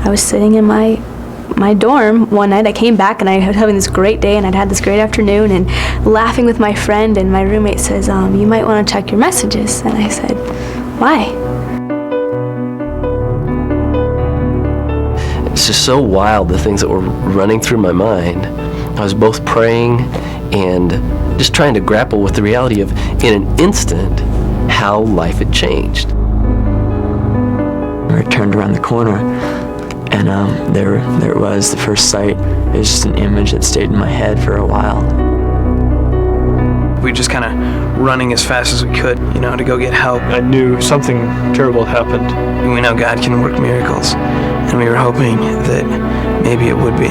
I was sitting in my dorm one night. I came back and I was having this great day and I'd had this great afternoon and laughing with my friend, and my roommate says, you might want to check your messages. And I said, why? It's just so wild, the things that were running through my mind. I was both praying and just trying to grapple with the reality of, in an instant, how life had changed. I turned around the corner, and there it was, the first sight. It was just an image that stayed in my head for a while. We just kind of running as fast as we could, to go get help. I knew something terrible had happened. And we know God can work miracles, and we were hoping that maybe it would be.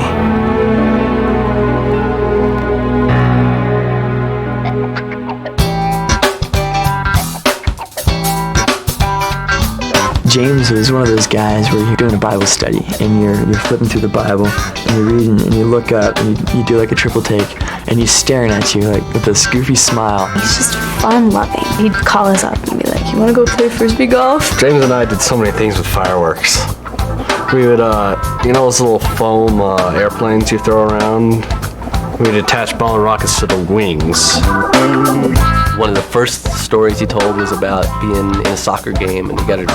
James was one of those guys where you're doing a Bible study and you're flipping through the Bible and you're reading and you look up and you do like a triple take and he's staring at you like with this goofy smile. He's just fun-loving. He'd call us up and be like, you want to go play Frisbee golf? James and I did so many things with fireworks. We would, those little foam airplanes you throw around? We'd attach ball and rockets to the wings. One of the first stories he told was about being in a soccer game and he got his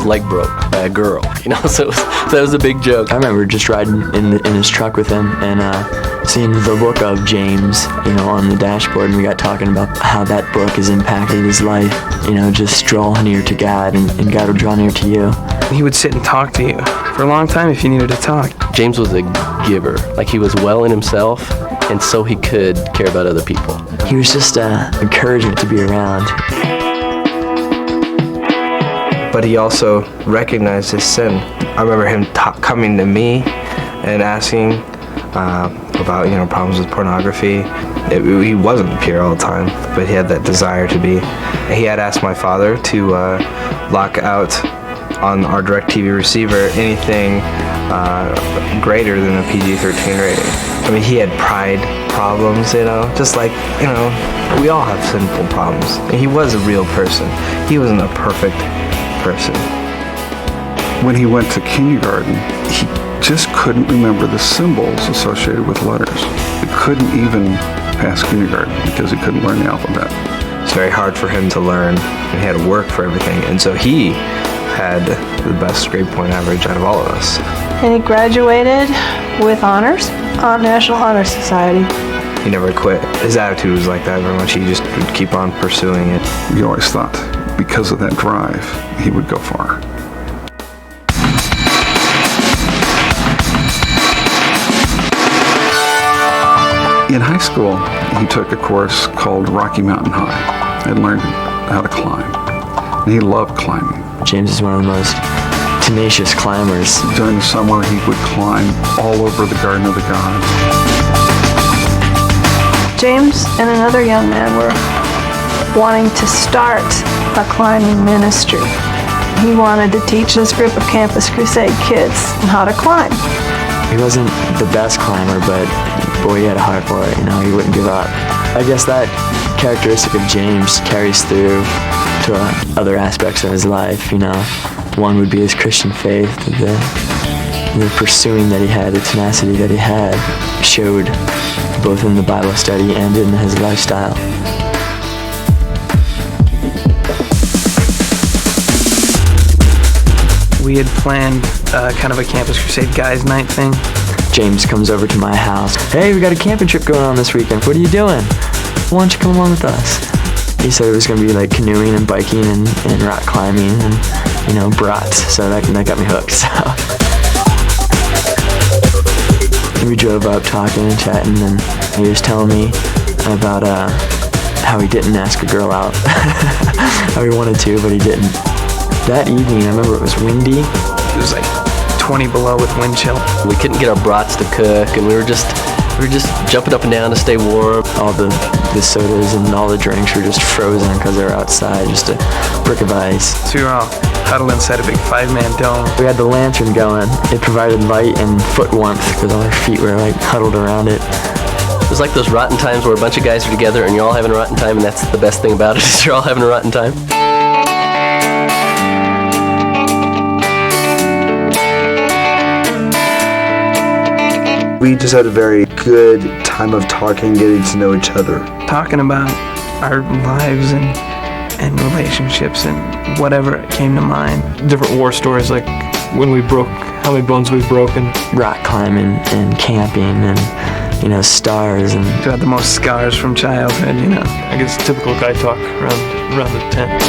leg broke by a girl, so that was a big joke. I remember just riding in his truck with him and seeing the book of James, on the dashboard, and we got talking about how that book has impacted his life, just draw near to God and God will draw near to you. He would sit and talk to you for a long time if you needed to talk. James was a giver. Like, he was well in himself, and so he could care about other people. He was just encouraging to be around. But he also recognized his sin. I remember him coming to me and asking about problems with pornography. He wasn't pure all the time, but he had that desire to be. He had asked my father to lock out on our DirecTV receiver anything greater than a PG-13 rating. I mean, he had pride problems, just like, we all have sinful problems. And he was a real person. He wasn't a perfect person. When he went to kindergarten, he just couldn't remember the symbols associated with letters. He couldn't even pass kindergarten because he couldn't learn the alphabet. It's very hard for him to learn, and he had to work for everything. And so he had the best grade point average out of all of us. And he graduated with honors on National Honor Society. He never quit. His attitude was like that very much. He just would keep on pursuing it. We always thought because of that drive, he would go far. In high school, he took a course called Rocky Mountain High and learned how to climb. And he loved climbing. James is one of the most tenacious climbers. During the summer, he would climb all over the Garden of the Gods. James and another young man were wanting to start a climbing ministry. He wanted to teach this group of Campus Crusade kids how to climb. He wasn't the best climber, but boy, he had a heart for it. He wouldn't give up. I guess that characteristic of James carries through to other aspects of his life. One would be his Christian faith. The pursuing that he had, the tenacity that he had, showed both in the Bible study and in his lifestyle. We had planned kind of a Campus Crusade guys' night thing. James comes over to my house. Hey, we got a camping trip going on this weekend. What are you doing? Why don't you come along with us? He said it was going to be like canoeing and biking and rock climbing and, brats. So that got me hooked. So we drove up talking and chatting, and he was telling me about how he didn't ask a girl out. How he wanted to, but he didn't. That evening, I remember it was windy. It was like 20 below with wind chill. We couldn't get our brats to cook, and we were just jumping up and down to stay warm. All the sodas and all the drinks were just frozen because they were outside, just a brick of ice. So we were all huddled inside a big 5-man dome. We had the lantern going. It provided light and foot warmth because all our feet were like huddled around it. It was like those rotten times where a bunch of guys are together and you're all having a rotten time, and that's the best thing about it, is you're all having a rotten time. We just had a very good time of talking, getting to know each other. Talking about our lives and relationships and whatever came to mind. Different war stories, like when we broke, how many bones we've broken. Rock climbing and camping and, stars and... Who had the most scars from childhood, I guess typical guy talk around the tent.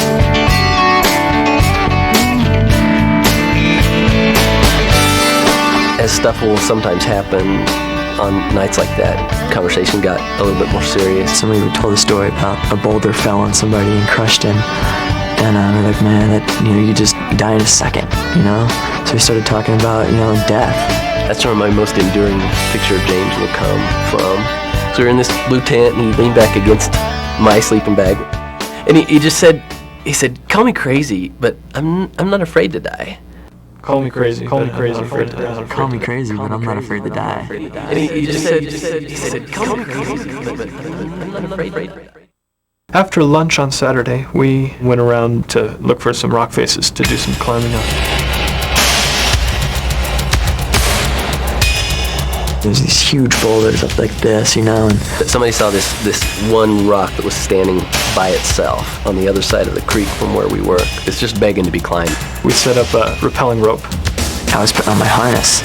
As stuff will sometimes happen on nights like that, conversation got a little bit more serious. Somebody told a story about a boulder fell on somebody and crushed him. And we're like, man, that you could just die in a second, So we started talking about, death. That's where my most enduring picture of James will come from. So we were in this blue tent, and he leaned back against my sleeping bag, and he just said, "Call me crazy, but I'm not afraid to die." Call me crazy. Call me crazy. Call me crazy, but I'm not afraid to die. And he just said, "Call me crazy, but I'm not afraid." After lunch on Saturday, we went around to look for some rock faces to do some climbing on. There's these huge boulders up like this, and somebody saw this one rock that was standing by itself on the other side of the creek from where we were. It's just begging to be climbed. We set up a rappelling rope. I was putting on my harness.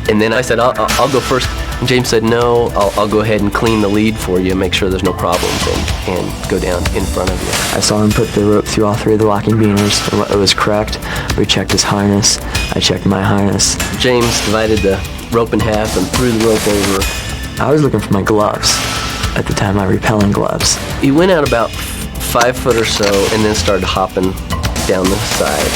And then I said, I'll go first. And James said, no, I'll go ahead and clean the lead for you, make sure there's no problems, and go down in front of you. I saw him put the rope through all three of the locking beaners. It was correct. We checked his harness. I checked my harness. James divided the rope in half and threw the rope over. I was looking for my gloves. At the time, my rappelling gloves. He went out about 5 foot or so and then started hopping down the side.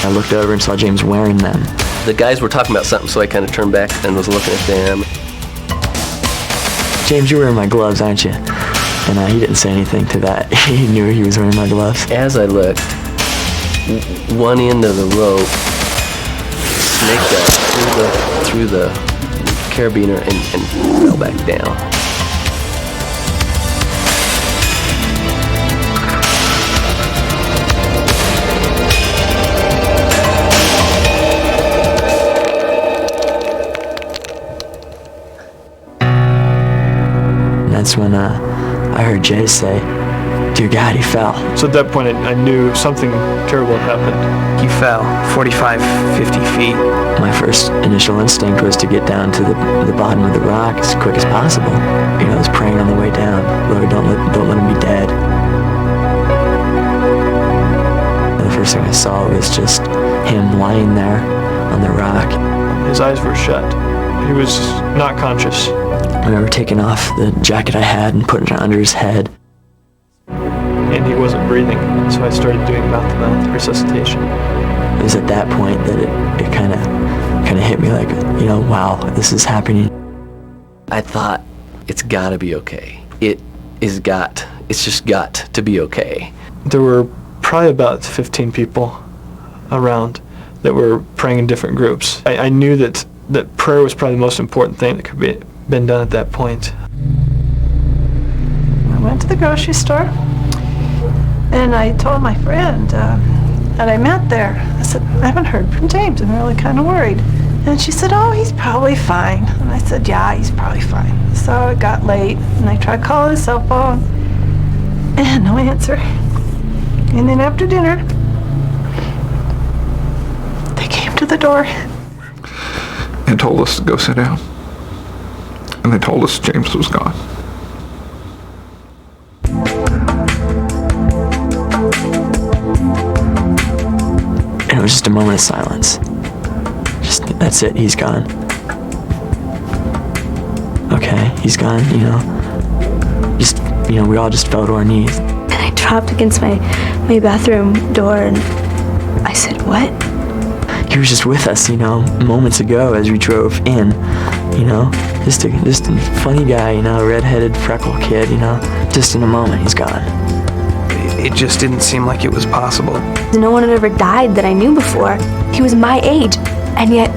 I looked over and saw James wearing them. The guys were talking about something, so I kind of turned back and was looking at them. James, you're wearing my gloves, aren't you? And he didn't say anything to that. He knew he was wearing my gloves. As I looked, one end of the rope snaked up through the carabiner and fell back down. That's when I heard Jay say, "Dear God, he fell." So at that point, I knew something terrible had happened. He fell 45, 50 feet. My first initial instinct was to get down to the bottom of the rock as quick as possible. I was praying on the way down, Lord, don't let him be dead. And the first thing I saw was just him lying there on the rock. His eyes were shut. He was not conscious. I remember taking off the jacket I had and putting it under his head. And he wasn't breathing, so I started doing mouth-to-mouth resuscitation. It was at that point that it kind of hit me like, wow, this is happening. I thought, it's gotta be okay. It's just got to be okay. There were probably about 15 people around that were praying in different groups. I knew that prayer was probably the most important thing that could be been done at that point. I went to the grocery store and I told my friend that I met there. I said, I haven't heard from James. I'm really kind of worried. And she said, oh, he's probably fine. And I said, yeah, he's probably fine. So it got late and I tried calling his cell phone and no answer. And then after dinner, they came to the door and told us to go sit down. And they told us James was gone. And it was just a moment of silence. That's it, he's gone. Okay, he's gone, we all just fell to our knees. And I dropped against my bathroom door and I said, what? He was just with us, moments ago as we drove in, just a funny guy, redheaded freckle kid, just in a moment he's gone. It just didn't seem like it was possible. No one had ever died that I knew before. He was my age, and yet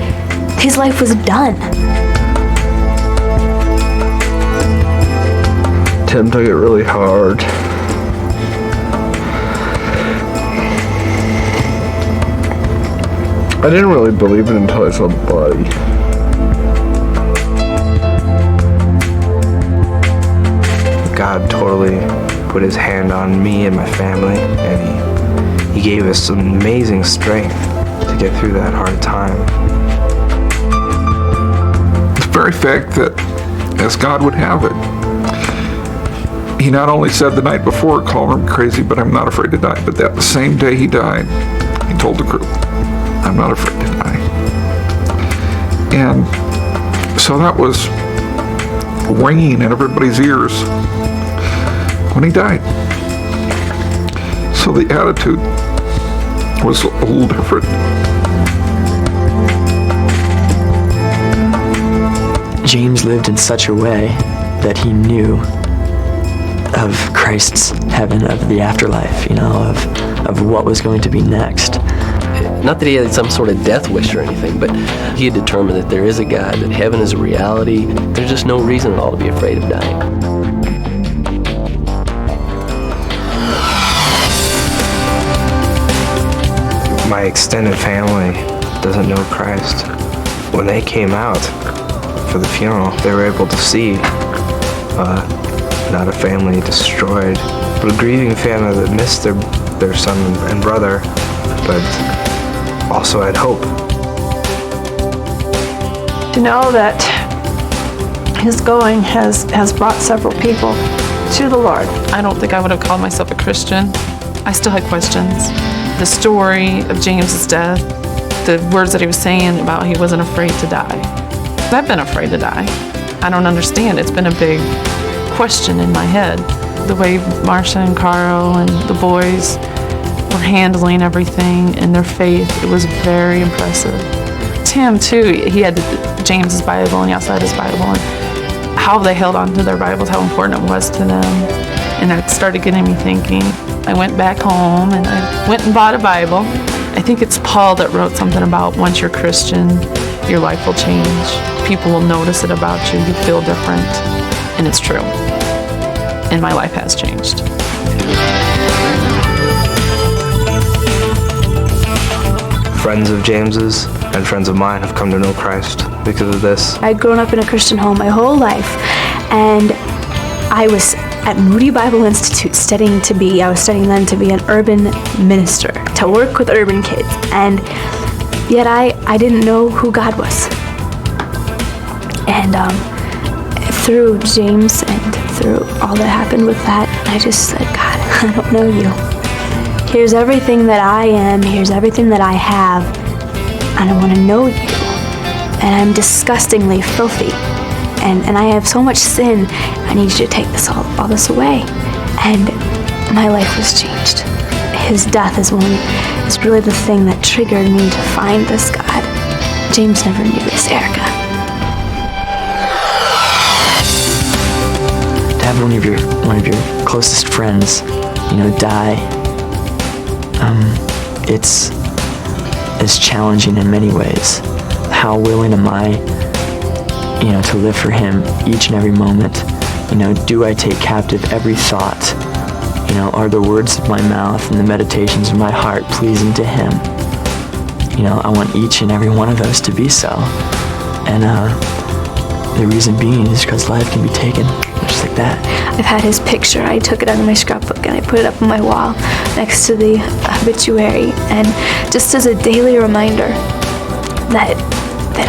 his life was done. Tim took it really hard. I didn't really believe it until I saw the body. God totally put his hand on me and my family, and he gave us some amazing strength to get through that hard time. The very fact that, as God would have it, he not only said the night before, call him crazy, but I'm not afraid to die, but that the same day he died, he told the group, I'm not afraid to die. And so that was ringing in everybody's ears when he died. So the attitude was a little different. James lived in such a way that he knew of Christ's heaven, of the afterlife, of what was going to be next. Not that he had some sort of death wish or anything, but he had determined that there is a God, that heaven is a reality. There's just no reason at all to be afraid of dying. My extended family doesn't know Christ. When they came out for the funeral, they were able to see not a family destroyed, but a grieving family that missed their son and brother, but also had hope. To know that his going has brought several people to the Lord. I don't think I would have called myself a Christian. I still had questions. The story of James's death, the words that he was saying about he wasn't afraid to die. I've been afraid to die. I don't understand. It's been a big question in my head. The way Marcia and Carl and the boys were handling everything and their faith, it was very impressive. Tim too, he had James's Bible and he also had his Bible, and how they held on to their Bibles, how important it was to them. And that started getting me thinking. I went back home and I went and bought a Bible. I think it's Paul that wrote something about once you're Christian, your life will change. People will notice it about you. You feel different. And it's true. And my life has changed. Friends of James's and friends of mine have come to know Christ because of this. I'd grown up in a Christian home my whole life, and I was at Moody Bible Institute I was studying then to be an urban minister, to work with urban kids, and yet I didn't know who God was. And through James and through all that happened with that, I just said, God, I don't know you. Here's everything that I am, here's everything that I have, and I want to know you. And I'm disgustingly filthy. And I have so much sin, I need you to take all this away. And my life was changed. His death is really the thing that triggered me to find this God. James never knew this, Erica. To have one of your closest friends, die, it's challenging in many ways. How willing am I, to live for him each and every moment? Do I take captive every thought? Are the words of my mouth and the meditations of my heart pleasing to him? I want each and every one of those to be so. And the reason being is because life can be taken just like that. I've had his picture. I took it out of my scrapbook and I put it up on my wall next to the obituary, and just as a daily reminder that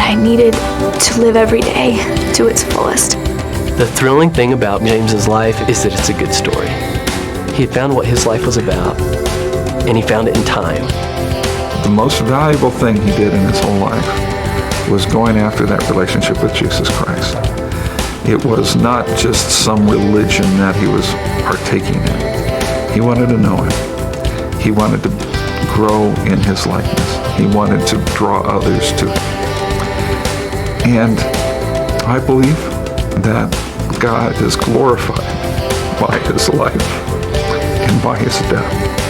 I needed to live every day to its fullest. The thrilling thing about James's life is that it's a good story. He had found what his life was about, and he found it in time. The most valuable thing he did in his whole life was going after that relationship with Jesus Christ. It was not just some religion that he was partaking in. He wanted to know him. He wanted to grow in his likeness. He wanted to draw others to him. And I believe that God is glorified by his life and by his death.